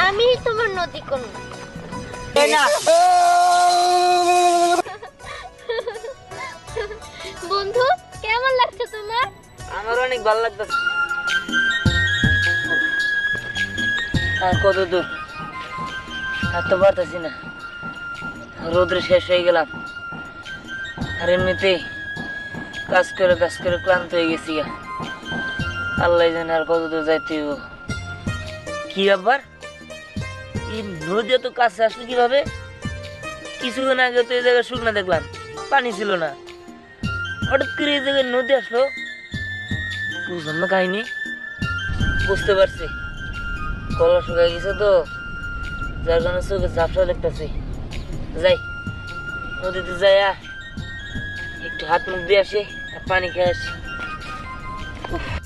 আমি তোমার নদী কোন বন্ধু কেমন লাগছে তোমার? আমার অনেক ভালো লাগতেছে। আর কত দূর আর তো পারতেছি না, রোদ্রে শেষ হয়ে গেলাম। আর এমনিতেই কাজ করে ক্লান্ত হয়ে গেছি। আল্লাহ জানে আর কত দূর যাইতে হইব। কি ব্যাপার, এই নদী এত কাছে আসলো কিভাবে? কিছুক্ষণ আগে তো এই জায়গায় শুকনা দেখলাম, পানি ছিল না, হঠাৎ করে এই জায়গায় নদী আসলো। বুঝলাম না কাহিনী। বুঝতে পারছি, গলা শুকাই গেছে তো, যার কারণে চোখে ঝাপসা দেখতেছি। যাই নদীতে যাইয়া একটু হাত মুখ দিয়ে আসি আর পানি খেয়ে আসি। উফ।